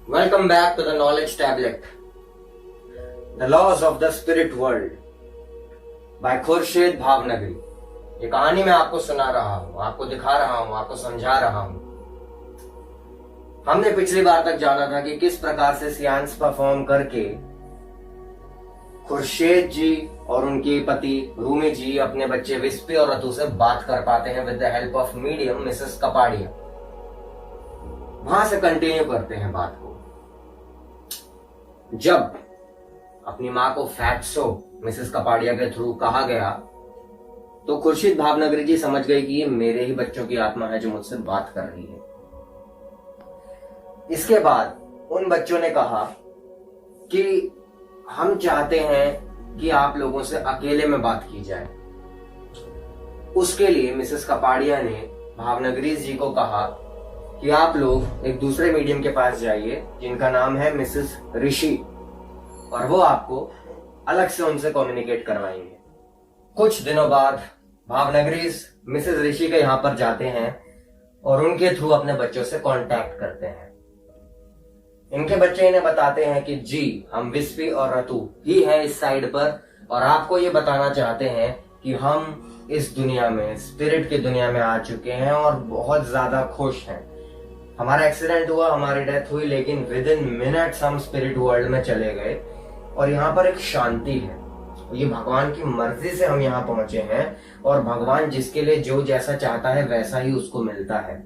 Welcome back to the Knowledge Tablet. The Laws of the Spirit World by Khurshid Bhavnagari. ये कहानी मैं आपको सुना रहा हूँ, आपको दिखा रहा हूँ, आपको समझा रहा हूँ। हमने पिछली बार तक जाना था कि किस प्रकार से सियांस परफॉर्म करके खुर्शीद जी और उनके पति रूमी जी अपने बच्चे विस्पी और रतु से बात कर पाते हैं with the help of medium Mrs Kapadia. वहां से कंटिन्यू करते हैं बात को। जब अपनी मां को फैक्ट्सो मिसेस कपाड़िया के थ्रू कहा गया तो खुर्शीद भावनगरी जी समझ गए कि ये मेरे ही बच्चों की आत्मा है जो मुझसे बात कर रही है। इसके बाद उन बच्चों ने कहा कि हम चाहते हैं कि आप लोगों से अकेले में बात की जाए। उसके लिए मिसेस कपाड़िया ने भावनगरी जी को कहा कि आप लोग एक दूसरे मीडियम के पास जाइए जिनका नाम है मिसेस ऋषि, और वो आपको अलग से उनसे कम्युनिकेट करवाएंगे। कुछ दिनों बाद भावनगरी मिसेस ऋषि के यहां पर जाते हैं और उनके थ्रू अपने बच्चों से कांटेक्ट करते हैं। इनके बच्चे इन्हें बताते हैं कि जी हम विस्पी और रतु ही हैं इस साइड पर, और आपको ये बताना चाहते हैं कि हम इस दुनिया में, स्पिरिट की दुनिया में आ चुके हैं और बहुत ज्यादा खुश हैं। हमारा एक्सीडेंट हुआ, हमारी डेथ हुई, लेकिन विद इन मिनट्स हम स्पिरिट वर्ल्ड में चले गए और यहाँ पर एक शांति है। ये भगवान की मर्जी से हम यहाँ पहुंचे हैं और भगवान जिसके लिए जो जैसा चाहता है वैसा ही उसको मिलता है।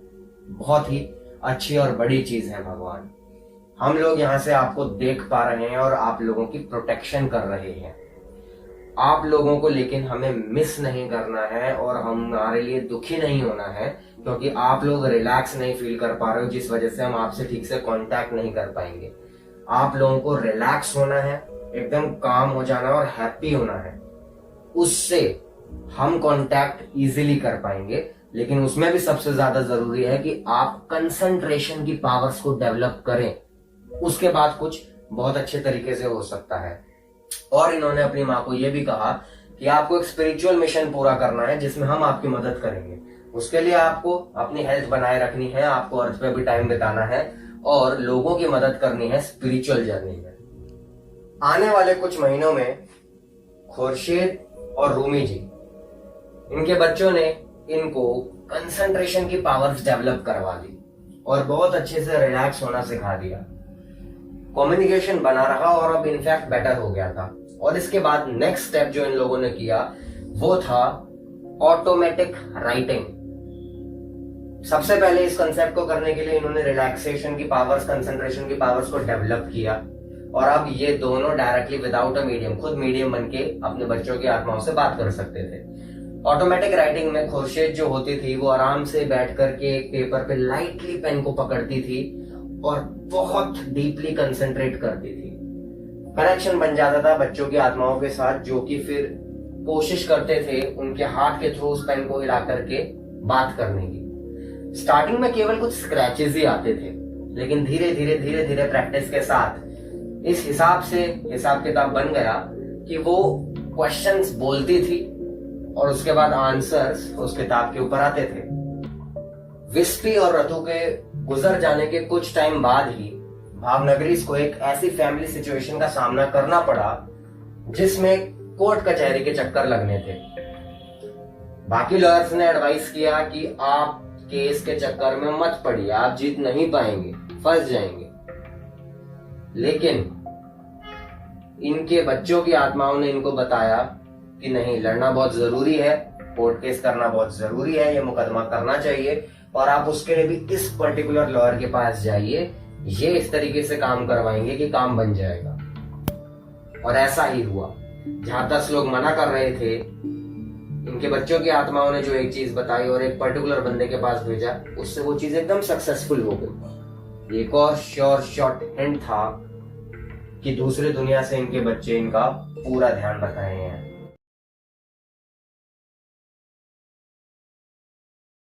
बहुत ही अच्छी और बड़ी चीज है भगवान। हम लोग यहाँ से आपको देख पा रहे हैं और आप लोगों की प्रोटेक्शन कर रहे हैं। आप लोगों को लेकिन हमें मिस नहीं करना है और हमारे लिए दुखी नहीं होना है, क्योंकि आप लोग रिलैक्स नहीं फील कर पा रहे हो, जिस वजह से हम आपसे ठीक से कांटेक्ट नहीं कर पाएंगे। आप लोगों को रिलैक्स होना है, एकदम काम हो जाना और हैप्पी होना है, उससे हम कांटेक्ट इजीली कर पाएंगे। लेकिन उसमें भी सबसे ज्यादा जरूरी है कि आप कंसंट्रेशन की पावर्स को डेवलप करें, उसके बाद कुछ बहुत अच्छे तरीके से हो सकता है। और इन्होंने अपनी माँ को यह भी कहा कि आपको एक स्पिरिचुअल मिशन पूरा करना है जिसमें हम आपकी मदद करेंगे। उसके लिए आपको अपनी हेल्थ बनाए रखनी है, आपको अर्थ पे भी टाइम बिताना है और लोगों की मदद करनी है स्पिरिचुअल जर्नी में। आने वाले कुछ महीनों में खुर्शीद और रूमी जी, इनके बच्चों ने इनको कंसंट्रेशन की पावर्स डेवलप करवा दी और बहुत अच्छे से रिलैक्स होना सिखा दिया। कम्युनिकेशन बना रहा और अब इनफैक्ट बेटर हो गया था। और इसके बाद नेक्स्ट स्टेप जो इन लोगों ने किया वो था ऑटोमेटिक राइटिंग। सबसे पहले इस कंसेप्ट को करने के लिए इन्होंने रिलैक्सेशन की पावर्स, कंसंट्रेशन की पावर्स को डेवलप किया और अब ये दोनों डायरेक्टली विदाउट अ मीडियम, खुद मीडियम बन के अपने बच्चों की आत्माओं से बात कर सकते थे। ऑटोमेटिक राइटिंग में खुर्शीद जो होती थी वो आराम से बैठ करके एक पेपर पे लाइटली पेन को पकड़ती थी और बहुत डीपली कंसंट्रेट करती थी। कनेक्शन बन जाता था बच्चों की आत्माओं के साथ, जो कि फिर कोशिश करते थे उनके हाथ के थ्रू उस पेन को हिला करके बात करने की। स्टार्टिंग में केवल कुछ स्क्रैचेस ही आते थे, लेकिन धीरे धीरे प्रैक्टिस के साथ इस हिसाब से हिसाब किताब बन गया कि वो क्वेश्चंस बोलती थी और उसके बाद आंसर्स उस किताब के ऊपर आते थे। विस्पी और रतु के गुजर जाने के कुछ टाइम बाद ही भावनगरी को एक ऐसी फैमिली सिचुएशन का सामना करना पड़ा जिसमें कोर्ट कचहरी के चक्कर लगने थे। बाकी लॉयर्स ने एडवाइस किया कि आप केस के चक्कर में मत पड़िए, आप जीत नहीं पाएंगे, फंस जाएंगे। लेकिन इनके बच्चों की आत्माओं ने इनको बताया कि नहीं, लड़ना बहुत जरूरी है, कोर्ट केस करना बहुत जरूरी है, ये मुकदमा करना चाहिए और आप उसके लिए भी इस पर्टिकुलर लॉयर के पास जाइए, ये इस तरीके से काम करवाएंगे कि काम बन जाएगा। और ऐसा ही हुआ। जहां 10 लोग मना कर रहे थे, इनके बच्चों की आत्माओं ने जो एक चीज बताई और एक पर्टिकुलर बंदे के पास भेजा, उससे वो चीज एकदम सक्सेसफुल हो गई। एक और श्योर शॉट हिंट था कि दूसरी दुनिया से इनके बच्चे इनका पूरा ध्यान रख रहे हैं।